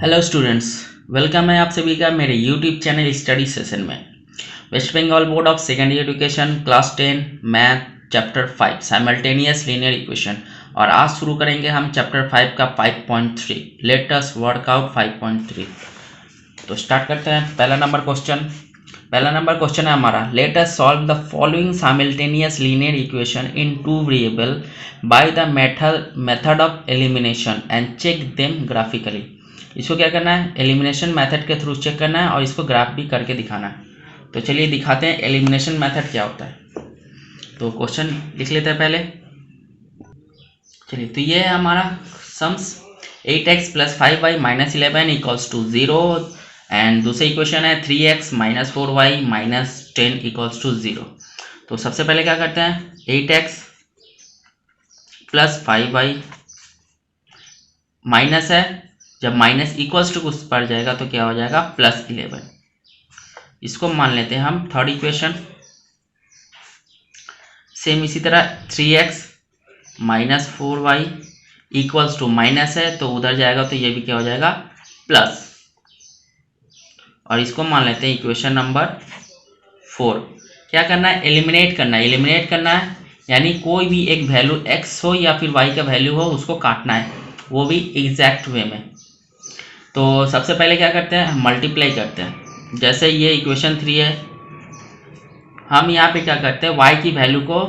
Hello students, welcome है आप सभी का मेरे यूट्यूब चैनल स्टडी सेशन में। West Bengal Board of Secondary Education class 10 math chapter 5 simultaneous linear equation. और आज शुरू करेंगे हम चैप्टर 5 का 5.3 लेट अस वर्क आउट 5.3। तो स्टार्ट करते हैं। पहला नंबर क्वेश्चन है हमारा, let us solve the following simultaneous linear equation in two variable by the method of elimination and check them graphically. इसको क्या करना है, एलिमिनेशन मेथड के थ्रू चेक करना है और इसको ग्राफ भी करके दिखाना है। तो चलिए दिखाते हैं एलिमिनेशन मेथड क्या होता है। तो क्वेश्चन लिख लेते हैं पहले। चलिए, तो ये है हमारा सम्स 8x + 5y - 11 = 0 एंड दूसरी इक्वेशन है 3x - 4y - 10 = 0। तो सबसे पहले क्या करते हैं, 8x + 5y माइनस है, जब माइनस इक्वल्स टू कुछ पड़ जाएगा तो क्या हो जाएगा +11। इसको मान लेते हैं हम थर्ड इक्वेशन। सेम इसी तरह 3x - 4y = माइनस है तो उधर जाएगा तो ये भी क्या हो जाएगा प्लस। और इसको मान लेते हैं इक्वेशन नंबर 4। क्या करना है, एलिमिनेट करना है यानी कोई भी एक वैल्यू x हो या फिर y का वैल्यू हो उसको काटना है, वो भी एग्जैक्ट वे में। तो सबसे पहले क्या करते हैं, मल्टीप्लाई करते हैं। जैसे ये इक्वेशन 3 है, हम यहाँ पे क्या करते हैं, y की वैल्यू को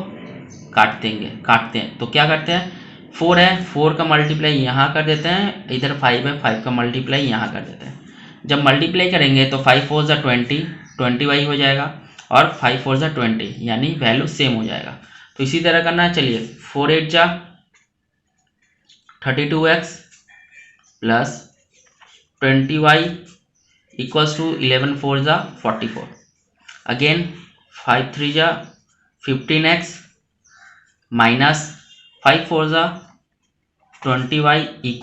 काटते हैं। तो क्या करते हैं, 4 है, 4 का मल्टीप्लाई यहाँ कर देते हैं, इधर 5 है, 5 का मल्टीप्लाई यहाँ कर देते हैं। जब मल्टीप्लाई करेंगे तो 5 4 = 20, 20y हो जाएगा और 5 4 = 20 यानी वैल्यू सेम हो जाएगा। तो इसी तरह करना है। चलिए, 4 8 = 32x + 20y = 11 4 = 44। Again 5 3 = 15x - 5 4 = 20y =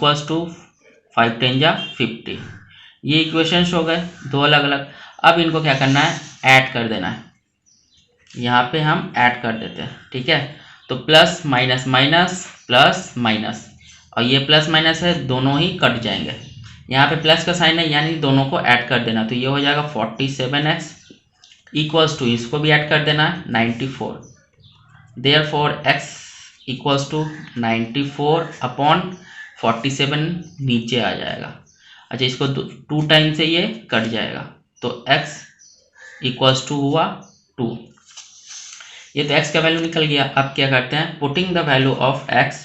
5 10 = 50। ये इक्वेशंस हो गए दो अलग अलग। अब इनको क्या करना है, ऐड कर देना है। यहाँ पे हम ऐड कर देते हैं, ठीक है। तो plus minus minus plus minus, और ये प्लस माइनस है, दोनों ही कट जाएंगे। यहाँ पे प्लस का साइन है यानी दोनों को ऐड कर देना। तो ये हो जाएगा 47x = इसको भी ऐड कर देना है 94। देयरफॉर x = 94/47 नीचे आ जाएगा। अच्छा, इसको 2 टाइम से ये कट जाएगा तो x = हुआ 2। ये तो x का वैल्यू निकल गया। अब क्या करते हैं, putting the value of x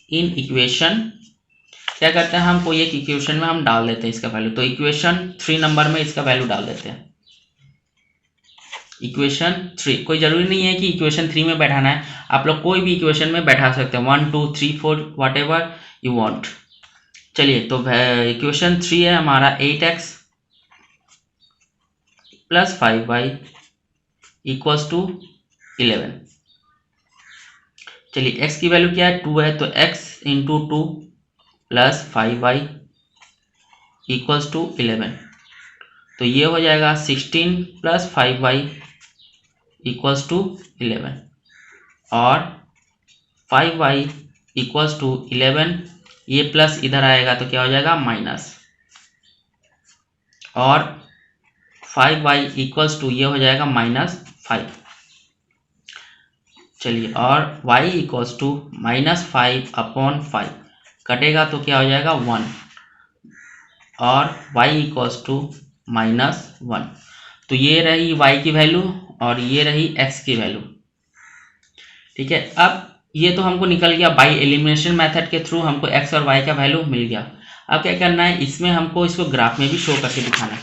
in equation. क्या करते हैं, हम कोई एक इक्वेशन में हम डाल देते हैं इसका वैल्यू। तो इक्वेशन 3 नंबर में इसका वैल्यू डाल देते हैं। इक्वेशन 3, कोई जरूरी नहीं है कि इक्वेशन 3 में बैठाना है, आप लोग कोई भी इक्वेशन में बैठा सकते हैं, 1 2 3 4 वट एवर यू वॉन्ट। चलिए, तो इक्वेशन 3 है हमारा 8x + 5y = 11। चलिए, x की वैल्यू क्या है, 2 है, तो x × 2 + 5y = 11। तो ये हो जाएगा 16 + 5y = 11 और 5y = 11। ये प्लस इधर आएगा तो क्या हो जाएगा माइनस, और 5y = ये हो जाएगा -5। चलिए, और y = -5/5 कटेगा तो क्या हो जाएगा 1 और y = -1। तो ये रही y की वैल्यू और ये रही x की वैल्यू, ठीक है। अब ये तो हमको निकल गया, बाय एलिमिनेशन मेथड के थ्रू हमको x और y का वैल्यू मिल गया। अब क्या करना है, इसमें हमको इसको ग्राफ में भी शो करके दिखाना है।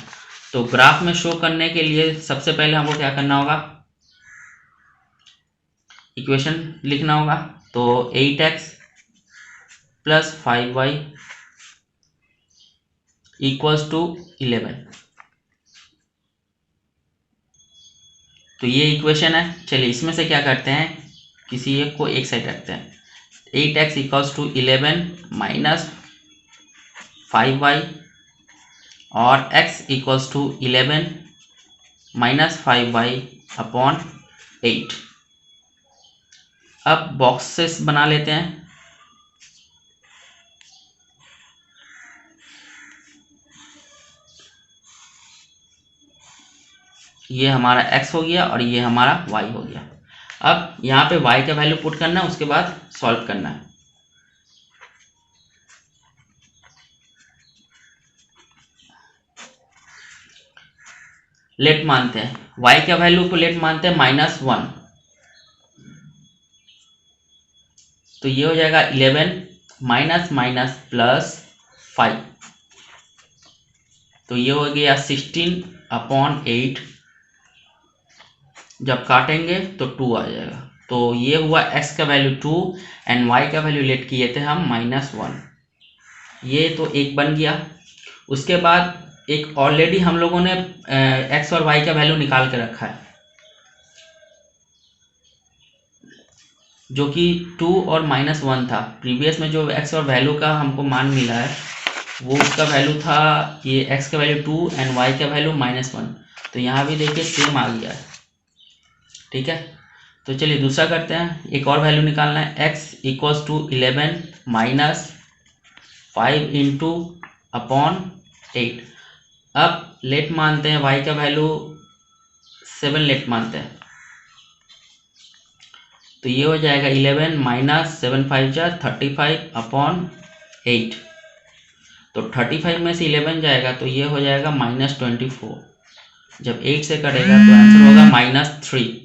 तो ग्राफ में शो करने के लिए सबसे पहले हमको क्या करना होगा, इक्वेशन लिखना होगा। तो 8x + 5y = 11। तो ये इक्वेशन है। चलिए, इसमें से क्या करते हैं, किसी एक को एक साइड रखते हैं। 8x = 11 - 5y और x = 11 - 5y/8। अब बॉक्सेस बना लेते हैं। ये हमारा x हो गया और ये हमारा y हो गया। अब यहाँ पे y का वैल्यू पुट करना है, उसके बाद सॉल्व करना है। लेट मानते हैं, y का वैल्यू को लेट मानते हैं -1, तो ये हो जाएगा 11 माइनस माइनस प्लस 5, तो ये हो गया 16/8। जब काटेंगे तो 2 आ जाएगा, तो ये हुआ x का वैल्यू 2 एंड y का वैल्यू लेट किए थे हम -1। ये तो एक बन गया। उसके बाद एक ऑलरेडी हम लोगों ने x और y का वैल्यू निकाल के रखा है, जो कि 2 और -1 था। प्रीवियस में जो x और वैल्यू का हमको मान मिला है वो उसका वैल्यू था, ये x का वैल्यू 2 एंड y का वैल्यू -1, तो यहाँ भी देखिए सेम आ गया है। ठीक है, तो चलिए दूसरा करते हैं। एक और वैल्यू निकालना है, x इक्वल्स टू 11 माइनस 5/8। अब लेट मानते हैं y का वैल्यू 7 लेट मानते हैं, तो ये हो जाएगा 11 माइनस 7 5 जा 35/8। तो 35 में से 11 जाएगा तो ये हो जाएगा -24। जब 8 से कटेगा तो आंसर होगा -3।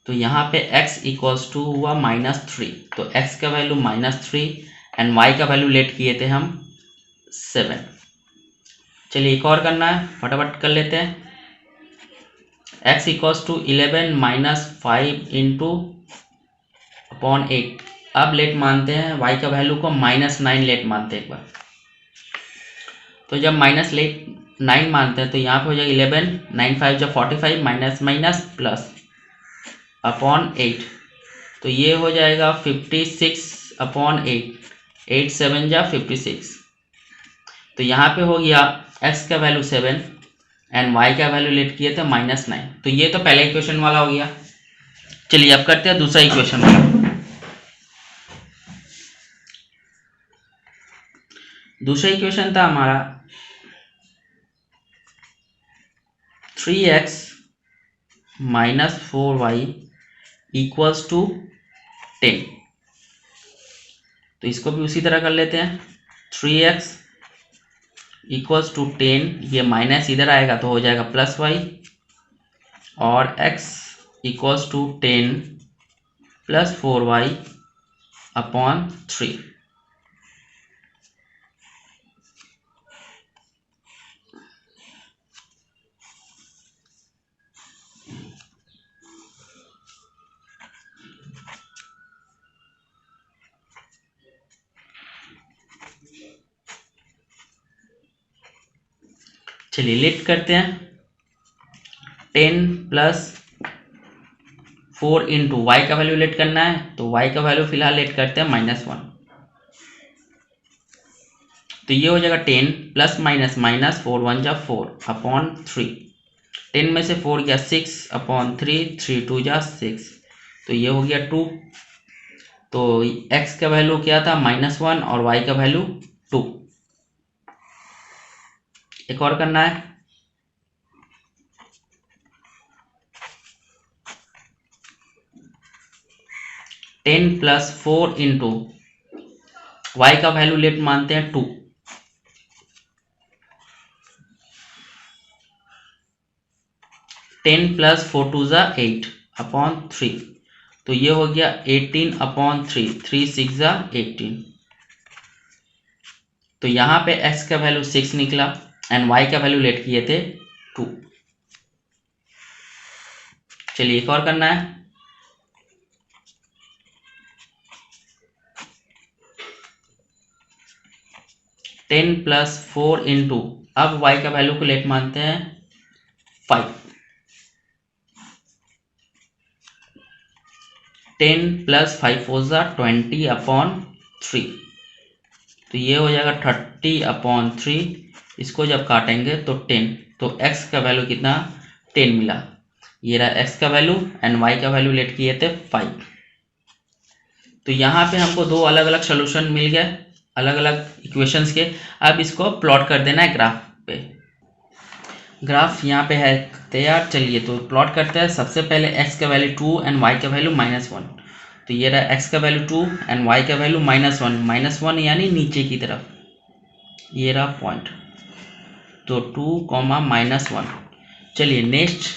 तो यहाँ पे x इक्वल्स टू हुआ -3, तो x का वैल्यू -3 एंड y का वैल्यू लेट किए थे हम 7। चलिए एक और करना है, फटाफट कर लेते हैं। x equals to 11 minus 5/8। अब लेट मानते हैं y का वैल्यू को -9 लेट मानते हैं एक बार। तो जब -9 मानते हैं तो यहाँ पे हो जाएगा 11 9 5 जब 45 माइनस माइनस प्लस /8, तो ये हो जाएगा 56/8। 8 7 जा 56, तो यहाँ पे हो गया x का वैल्यू 7 एंड y का वैल्यू लेट किए थे -9। तो ये तो पहला इक्वेशन वाला हो गया। चलिए अब करते हैं दूसरा इक्वेशन वाला। दूसरा इक्वेशन था हमारा 3x minus 4y equals to 10। तो इसको भी उसी तरह कर लेते हैं। 3x इक्वल्स टू 10, ये माइनस इधर आएगा तो हो जाएगा +y, और x इक्वल्स टू 10 + 4y/3। चलिए लेट करते हैं। 10 + 4 इंटू y का वैल्यू लेट करना है, तो y का वैल्यू फिलहाल लेट करते हैं -1। तो ये हो जाएगा 10 प्लस माइनस माइनस 4 1 जा 4/3। 10 में से 4 गया 6/3, 3 2 जा 6, तो ये हो गया 2। तो x का वैल्यू क्या था -1 और y का वैल्यू 2। एक और करना है। टेन + 4 इंटू y का वैल्यू लेट मानते हैं 2। टेन + 4 2 जा 8/3, तो ये हो गया 18/3, 3 6 जा 18। तो यहाँ पे x का वैल्यू 6 निकला एंड y का वैल्यू लेट किए थे 2। चलिए एक और करना है। टेन + 4 इंटू, अब y का वैल्यू को लेट मानते हैं 5। 10 + 5 4 जा 20/3, तो ये हो जाएगा 30/3। इसको जब काटेंगे तो 10, तो x का वैल्यू कितना 10 मिला। ये रहा एक्स का वैल्यू एंड वाई का वैल्यू लेट किए थे 5। तो यहाँ पे हमको दो अलग अलग सोल्यूशन मिल गए अलग अलग इक्वेशंस के। अब इसको प्लॉट कर देना है ग्राफ पे। ग्राफ यहाँ पे है तैयार। चलिए तो प्लॉट करते हैं। सबसे पहले एक्स का वैल्यू 2 एंड वाई का वैल्यू -1। तो ये रहा एक्स का वैल्यू 2 एंड वाई का वैल्यू -1 यानी नीचे की तरफ, ये रहा पॉइंट। तो 2, -1। चलिए नेक्स्ट,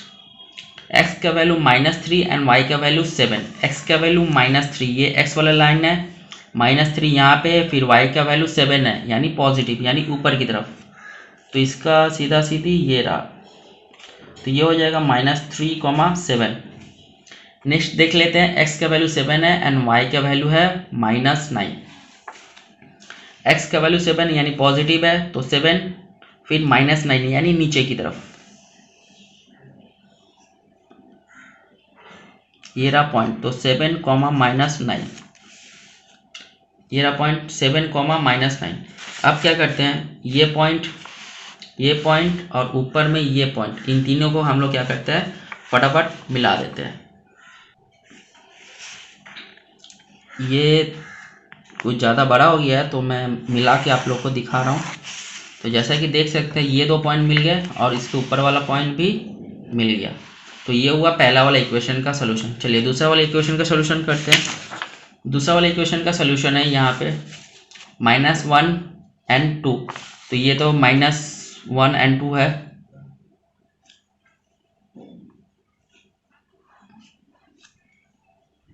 एक्स का वैल्यू -3 एंड वाई का वैल्यू 7। एक्स का वैल्यू -3, ये एक्स वाला लाइन है, -3 यहाँ पे, फिर वाई का वैल्यू 7 है यानी पॉजिटिव यानी ऊपर की तरफ। तो इसका सीधा सीधी ये रहा। तो ये हो जाएगा -3, 7। नेक्स्ट देख लेते हैं, एक्स का वैल्यू 7 है एंड वाई का वैल्यू है -9। एक्स का वैल्यू 7 यानी पॉजिटिव है, तो 7 फिर -9 यानी नीचे की तरफ, ये रहा पॉइंट। तो 7, -9, ये रहा पॉइंट 7, -9। अब क्या करते हैं, ये पॉइंट और ऊपर में ये पॉइंट, इन तीनों को हम लोग क्या करते हैं, फटाफट मिला देते हैं। ये कुछ ज़्यादा बड़ा हो गया है तो मैं मिला के आप लोग को दिखा रहा हूँ। तो जैसा कि देख सकते हैं ये दो पॉइंट मिल गए और इसके ऊपर वाला पॉइंट भी मिल गया। तो ये हुआ पहला वाला इक्वेशन का सोल्यूशन। चलिए दूसरा वाला इक्वेशन का सोल्यूशन करते हैं। दूसरा वाला इक्वेशन का सोल्यूशन है यहाँ पे -1 एंड 2। तो ये तो -1 एंड 2 है।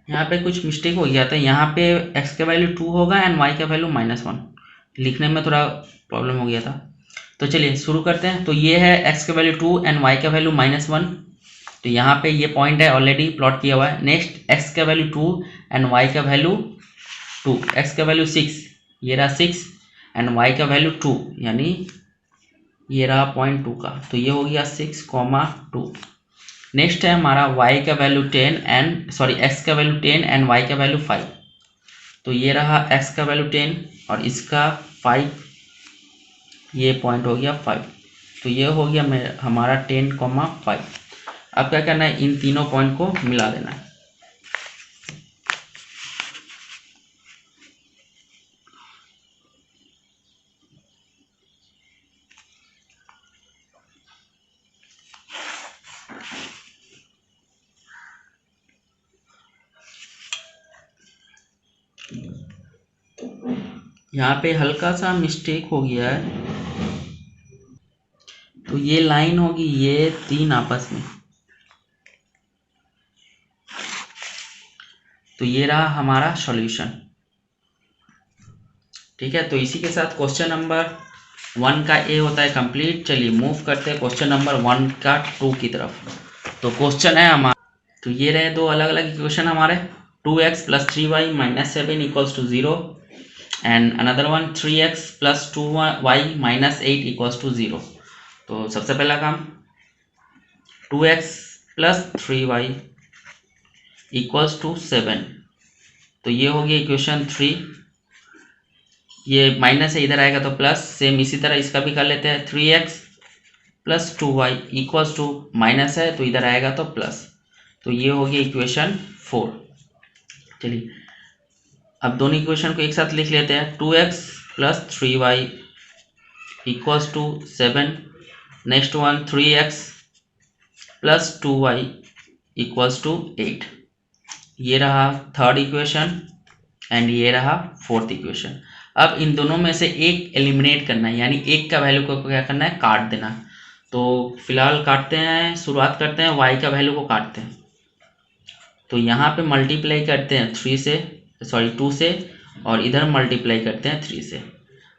यहाँ पे कुछ मिस्टेक हो गया था, यहाँ पे x का वैल्यू 2 होगा एंड y का वैल्यू -1, लिखने में थोड़ा प्रॉब्लम हो गया था। तो चलिए शुरू करते हैं। तो ये है x का वैल्यू 2 एंड y का वैल्यू -1। तो यहाँ पे ये पॉइंट है, ऑलरेडी प्लॉट किया हुआ है। नेक्स्ट x का वैल्यू 2 एंड y का वैल्यू 2, x का वैल्यू 6, ये रहा 6 एंड y का वैल्यू 2 यानी ये रहा पॉइंट 2 का। तो ये हो गया 6, 2। नेक्स्ट है हमारा y का वैल्यू 10 एंड x का वैल्यू 10 एंड y का वैल्यू 5। तो ये रहा x का वैल्यू 10 और इसका 5, ये पॉइंट हो गया 5। तो ये हो गया हमारा 10, 5। अब क्या करना है, इन तीनों पॉइंट को मिला देना है। यहाँ पे हल्का सा मिस्टेक हो गया है। तो ये लाइन होगी ये 3 आपस में। तो ये रहा हमारा सॉल्यूशन। ठीक है, तो इसी के साथ क्वेश्चन नंबर 1 का ए होता है कंप्लीट। चलिए मूव करते हैं क्वेश्चन नंबर 1 का 2 की तरफ। तो क्वेश्चन है हमारा, तो ये रहे दो अलग अलग इक्वेशन हमारे, 2x + 3y - 7 = 0 and another one 3x + 2y - 8 = 0। तो सबसे पहला काम, 2x + 3y = 7। तो ये हो गया इक्वेशन 3। ये माइनस है, इधर आएगा तो प्लस। सेम इसी तरह इसका भी कर लेते हैं, 3x + 2y = माइनस है तो इधर आएगा तो प्लस। तो ये हो गया इक्वेशन 4। चलिए अब दोनों इक्वेशन को एक साथ लिख लेते हैं, 2x + 3y = 7। Next one 3x + 2y = 8। ये रहा थर्ड इक्वेशन एंड ये रहा फोर्थ इक्वेशन। अब इन दोनों में से एक एलिमिनेट करना है, यानी एक का वैल्यू को क्या करना है, काट देना। तो फिलहाल काटते हैं, शुरुआत करते हैं y का वैल्यू को काटते हैं। तो यहाँ पे मल्टीप्लाई करते हैं 2 से और इधर मल्टीप्लाई करते हैं 3 से।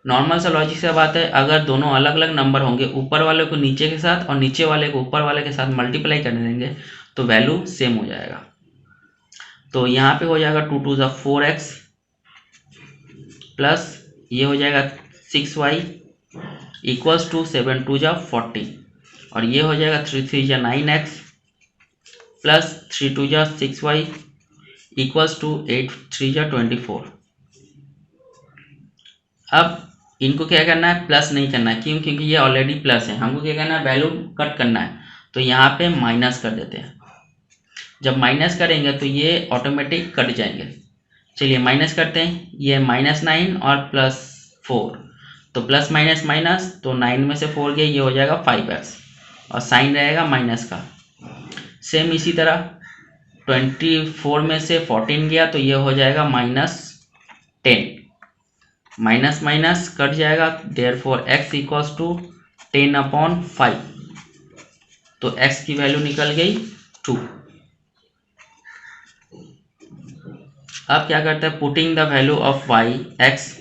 नॉर्मल सा लॉजिक से बात है, अगर दोनों अलग अलग नंबर होंगे, ऊपर वाले को नीचे के साथ और नीचे वाले को ऊपर वाले के साथ मल्टीप्लाई करने देंगे तो वैल्यू सेम हो जाएगा। तो यहाँ पे हो जाएगा 2 × 2 = 4x प्लस ये हो जाएगा 6y = 7 × 2 = 40 और ये हो जाएगा 3 × 3 = 9x प्लस 3 × 2 = 6y = 8 × 3 = 24। अब इनको क्या करना है, प्लस नहीं करना है, क्यों, क्योंकि ये ऑलरेडी प्लस है। हमको क्या करना है, वैल्यू कट करना है। तो यहाँ पे माइनस कर देते हैं। जब माइनस करेंगे तो ये ऑटोमेटिक कट जाएंगे। चलिए माइनस करते हैं, ये -9 और +4, तो प्लस माइनस माइनस, तो 9 में से 4 गया, ये हो जाएगा 5x और साइन रहेगा माइनस का। सेम इसी तरह 24 में से 14 गया तो ये हो जाएगा -10, माइनस माइनस कट जाएगा, देयरफॉर x इक्वल्स टू 10/5, तो x की वैल्यू निकल गई 2। अब क्या करते हैं, putting the value of y x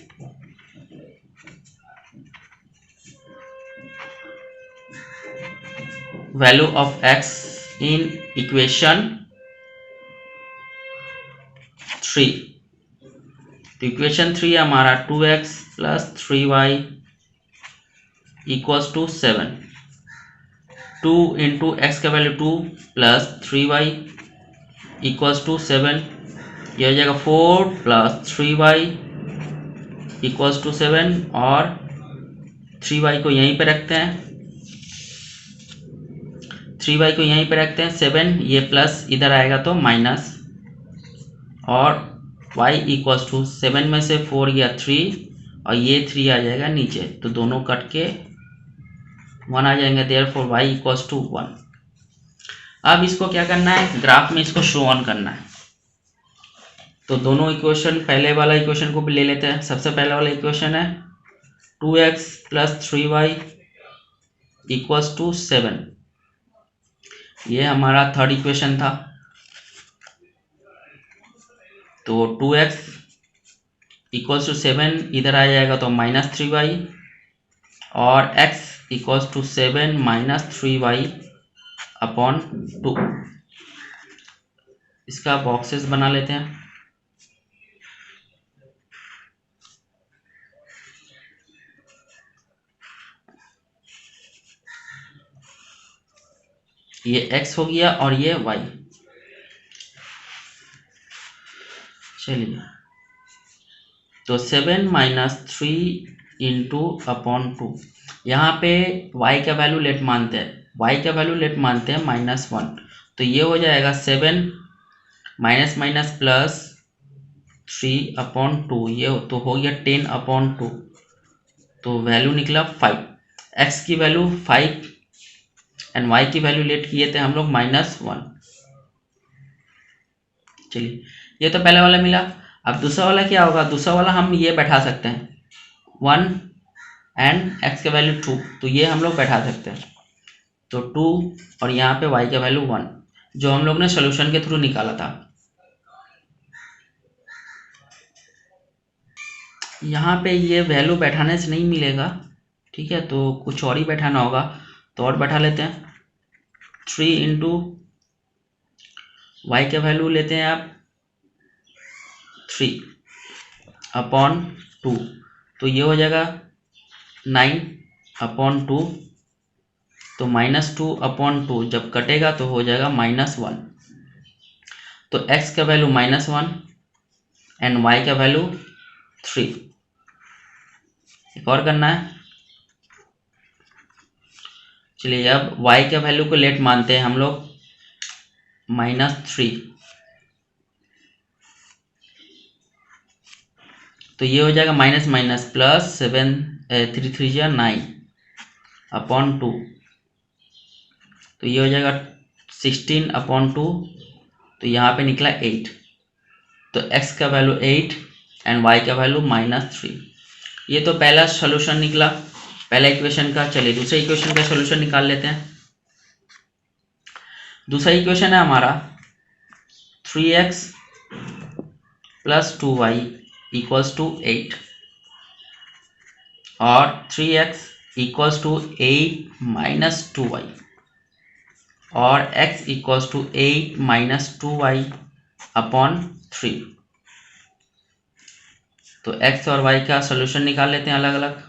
value of x in equation 3। तो इक्वेशन 3 हमारा 2x + 3y equals to 7। 2 into x का value 2 plus 3y equals to 7, ये हो जाएगा 4 + 3y इक्वल्स टू 7, और 3y को यहीं पे रखते हैं, 3y को यहीं पे रखते हैं, 7 ये प्लस इधर आएगा तो माइनस, और y इक्वल्स टू 7 में से 4 गया 3 और ये 3 आ जाएगा नीचे, तो दोनों कट के 1 आ जाएंगे, देयरफॉर y इक्वल्स टू 1। अब इसको क्या करना है, ग्राफ में इसको शो ऑन करना है। तो दोनों इक्वेशन, पहले वाला इक्वेशन को भी ले लेते हैं। सबसे पहला वाला इक्वेशन है 2x + 3y इक्वल्स टू 7, ये हमारा थर्ड इक्वेशन था। तो 2x इक्वल्स टू 7 इधर आ जाएगा तो -3y, और x इक्वल्स टू 7 -3y/2। इसका बॉक्सेस बना लेते हैं। ये x हो गया और ये y। चलिए, तो 7 - 3 × 2, यहाँ पे y का वैल्यू लेट मानते हैं, y का वैल्यू लेट मानते हैं -1, तो ये हो जाएगा 7 माइनस माइनस प्लस 3/2, ये तो हो गया 10/2, तो वैल्यू निकला 5। x की वैल्यू 5 एंड y की वैल्यू लेट किए थे हम लोग -1। चलिए, ये तो पहले वाला मिला। अब दूसरा वाला क्या होगा, दूसरा वाला हम ये बैठा सकते हैं 1 एंड x का वैल्यू 2, तो ये हम लोग बैठा सकते हैं, तो 2 और यहाँ पे y का वैल्यू 1, जो हम लोग ने सोल्यूशन के थ्रू निकाला था। यहाँ पे ये वैल्यू बैठाने से नहीं मिलेगा, ठीक है, तो कुछ और ही बैठाना होगा, तो और बैठा लेते हैं। 3 × y का वैल्यू लेते हैं आप 3/2, तो ये हो जाएगा 9/2, तो -2/2 जब कटेगा तो हो जाएगा -1, तो x का वैल्यू -1 एंड y का वैल्यू 3। एक और करना है। चलिए, अब y का वैल्यू को लेट मानते हैं हम लोग -3, तो ये हो जाएगा माइनस माइनस प्लस 7 3 3 जा 9/2, तो ये हो जाएगा 16/2, तो यहाँ पे निकला 8, तो x का वैल्यू 8 एंड y का वैल्यू -3। ये तो पहला सॉल्यूशन निकला पहला इक्वेशन का। चलिए दूसरे इक्वेशन का सॉल्यूशन निकाल लेते हैं। दूसरा इक्वेशन है हमारा 3x + 2y इक्वल्स टू 8, और 3x इक्वल्स टू 8 - 2y, और x इक्वल्स टू 8 - 2y/3। तो x और y का सॉल्यूशन निकाल लेते हैं अलग अलग।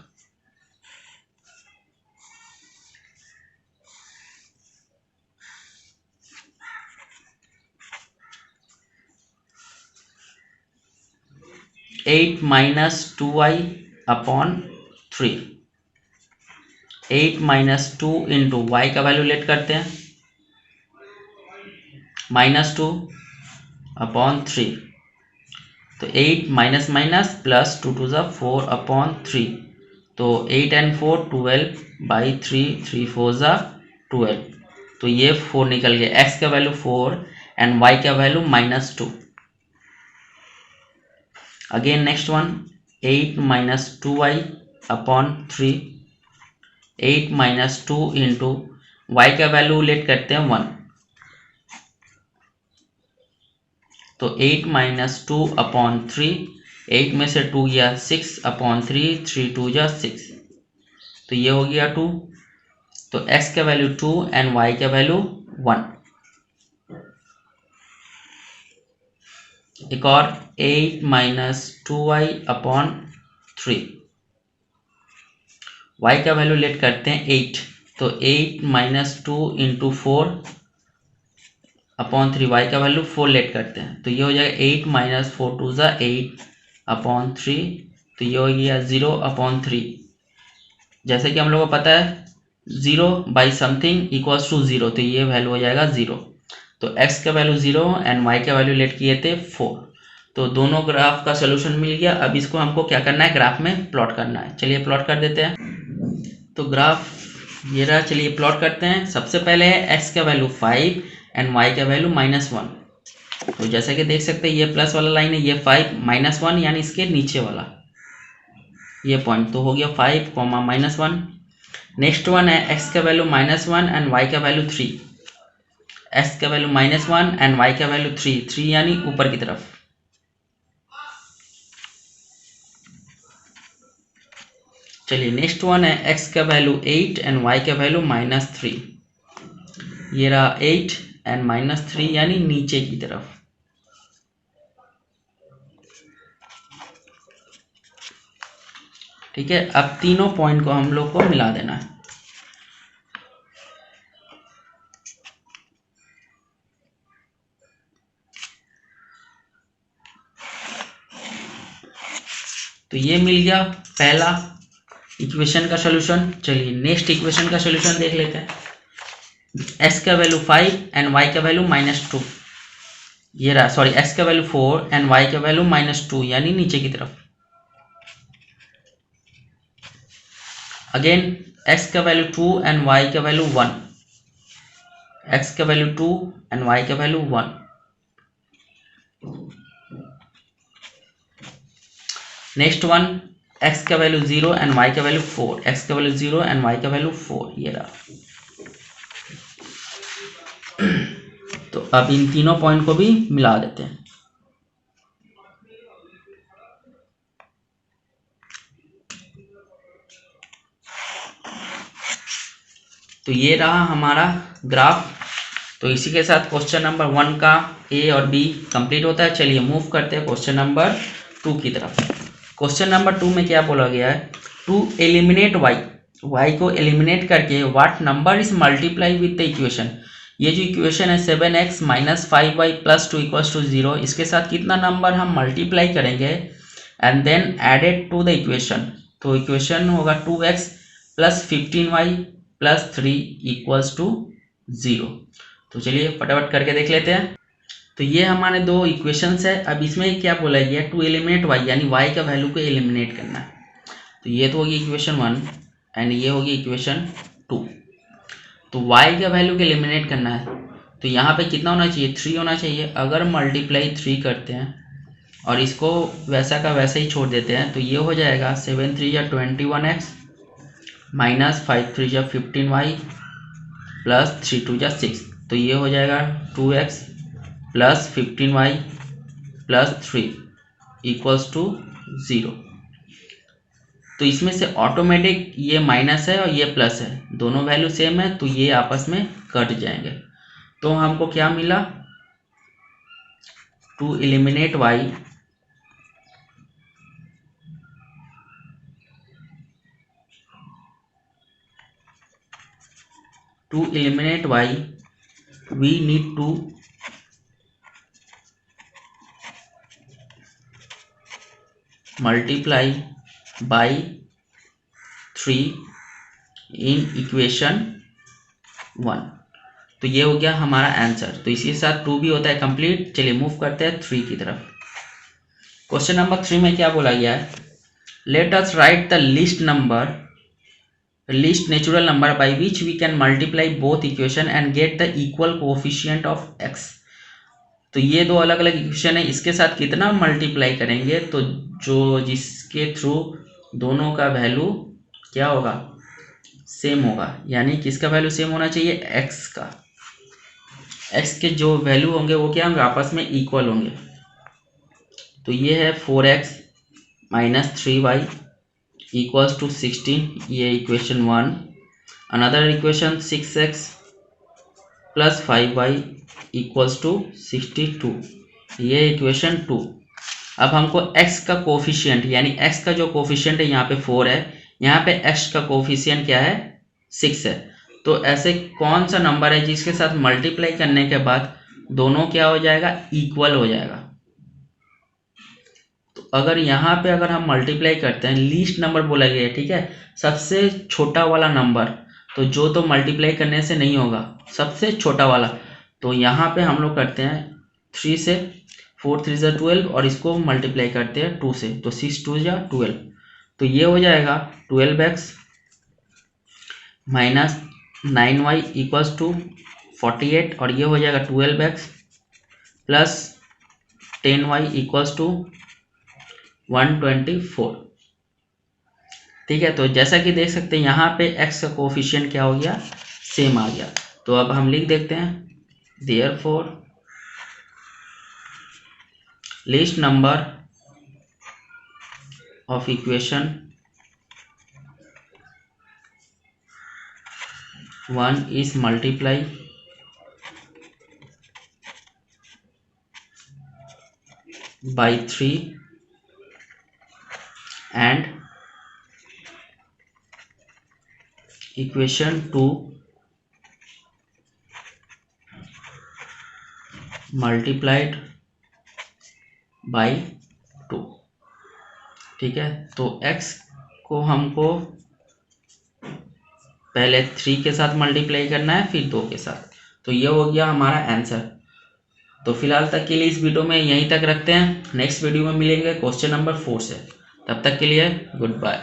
एट - 2y/3, 8 - 2 × y का वैल्यू लेट करते हैं -2/3। तो 8 माइनस माइनस प्लस 2 टू ज़ा 4/3। तो 8 and 4 12/3, 3 4 ज़ा 12। तो ये 4 निकल गया। x का वैल्यू 4 एंड y का value -2। Again next one 8 minus 2y/3। 8 minus 2 into y का वैल्यू लेट करते हैं 1। तो 8 माइनस 2/3, 8 में से 2 गया 6/3, 3 2 जा 6। तो ये हो गया 2। तो x का वैल्यू 2 एंड y का वैल्यू 1। एक और 8 माइनस 2y/3। y का वैल्यू लेट करते हैं 8। तो 8 माइनस 2 इंटू 4/3, y का वैल्यू 4 लेट करते हैं। तो ये हो जाएगा 8 माइनस 4 टू ज़ा 8/3। तो ये हो गया 0/3। जैसे कि हम लोग को पता है 0 बाई समथिंग इक्वल्स टू 0। तो ये वैल्यू हो जाएगा 0। तो x का वैल्यू 0 एंड y का वैल्यू लेट किए थे 4। तो दोनों ग्राफ का सोल्यूशन मिल गया। अब इसको हमको क्या करना है, ग्राफ में प्लॉट करना है। चलिए प्लॉट कर देते हैं। तो ग्राफ ये रहा, चलिए प्लॉट करते हैं। सबसे पहले है x का वैल्यू 5 एंड y का वैल्यू -1। तो जैसे कि देख सकते हैं ये प्लस वाला लाइन है, ये 5 -1 यानी इसके नीचे वाला ये पॉइंट। तो हो गया 5, -1। नेक्स्ट वन है x का वैल्यू -1 एंड y का वैल्यू 3। x का वैल्यू -1 एंड y का वैल्यू 3 यानी ऊपर की तरफ। चलिए नेक्स्ट वन है x का वैल्यू 8 एंड y का वैल्यू -3। ये रहा 8 एंड -3 यानी नीचे की तरफ। ठीक है, अब तीनों पॉइंट को हम लोग को मिला देना है। तो ये मिल गया पहला इक्वेशन का सॉल्यूशन। चलिए नेक्स्ट इक्वेशन का सॉल्यूशन देख लेते हैं। x का वैल्यू 5 एंड y का वैल्यू -2। ये रहा, सॉरी, x का वैल्यू 4 एंड y का वैल्यू -2 यानी नीचे की तरफ। अगेन x का वैल्यू 2 एंड y का वैल्यू 1। x का वैल्यू 2 एंड y का वैल्यू 1। नेक्स्ट वन x का वैल्यू 0 एंड y का वैल्यू 4। x का वैल्यू 0 एंड y का वैल्यू 4। ये रहा। तो अब इन तीनों पॉइंट को भी मिला देते हैं। तो ये रहा हमारा ग्राफ। तो इसी के साथ क्वेश्चन नंबर 1 का ए और बी कंप्लीट होता है। चलिए मूव करते हैं क्वेश्चन नंबर 2 की तरफ। क्वेश्चन नंबर 2 में क्या बोला गया है, टू एलिमिनेट y को एलिमिनेट करके what number is multiply with the equation. ये जो इक्वेशन है 7x minus 5y plus 2 equals to 0, इसके साथ कितना नंबर हम मल्टीप्लाई करेंगे and then added to the equation. तो इक्वेशन होगा 2x plus 15y plus 3 equals to 0। तो चलिए फटाफट करके देख लेते हैं। तो ये हमारे दो इक्वेशंस है। अब इसमें क्या बोला गया, टू एलिमिनेट y यानी y का वैल्यू को एलिमिनेट करना है। तो ये तो होगी इक्वेशन 1 एंड ये होगी इक्वेशन 2। तो y का वैल्यू को एलिमिनेट करना है तो यहाँ पे कितना होना चाहिए, 3 होना चाहिए। अगर मल्टीप्लाई 3 करते हैं और इसको वैसा का वैसा ही छोड़ देते हैं तो ये हो जाएगा 7 3 या 21x माइनस 5 3 या 15y प्लस 3 2 या 6। तो ये हो जाएगा 2x plus 15y plus 3 equals to 0। तो इसमें से ऑटोमेटिक ये माइनस है और ये प्लस है, दोनों वैल्यू सेम है तो ये आपस में कट जाएंगे। तो हमको क्या मिला, to eliminate y we need to multiply by 3 in equation 1। तो ये हो गया हमारा आंसर। तो इसी के साथ 2 भी होता है कंप्लीट। चलिए मूव करते हैं 3 की तरफ। क्वेश्चन नंबर 3 में क्या बोला गया है, let us write the least natural number by which we can multiply both equation and get the equal coefficient of x. तो ये दो अलग अलग इक्वेशन है, इसके साथ कितना मल्टीप्लाई करेंगे तो जो जिसके थ्रू दोनों का वैल्यू क्या होगा, सेम होगा। यानी किसका वैल्यू सेम होना चाहिए, एक्स का। एक्स के जो वैल्यू होंगे वो क्या होंगे, आपस में इक्वल होंगे। तो ये है 4x minus 3y equals to 16, ये equation 1। Another equation 6x plus 5y equals to 62, ये इक्वेशन 2। अब हमको x का कोफिशिएंट, यानी x का जो कोफिशिएंट है यहाँ पे 4 है, यहाँ पे x का कोफिशिएंट क्या है, 6 है। तो ऐसे कौन सा नंबर है जिसके साथ मल्टीप्लाई करने के बाद दोनों क्या हो जाएगा, इक्वल हो जाएगा। तो अगर यहाँ पे अगर हम मल्टीप्लाई करते हैं, लीस्ट नंबर बोला गया है, ठीक है, सबसे छोटा वाला नंबर, तो जो तो मल्टीप्लाई करने से नहीं होगा, सबसे छोटा वाला। तो यहाँ पे हम लोग करते हैं 3 से, 4 3 = 12 और इसको मल्टीप्लाई करते हैं 2 से, तो 6 2 = 12। तो ये हो जाएगा 12x minus 9y equals to 48 और ये हो जाएगा 12x plus 10y equals to 124। ठीक है, तो जैसा कि देख सकते हैं यहाँ पे x का कोफिशिएंट क्या हो गया, सेम आ गया। तो अब हम लिख देते हैं therefore least number of equation 1 is multiply by 3 and equation 2 multiplied by 2। ठीक है, तो x को हमको पहले 3 के साथ मल्टीप्लाई करना है, फिर 2 के साथ। तो ये हो गया हमारा आंसर। तो फिलहाल तक के लिए इस वीडियो में यहीं तक रखते हैं। नेक्स्ट वीडियो में मिलेंगे क्वेश्चन नंबर 4 से। तब तक के लिए गुड बाय।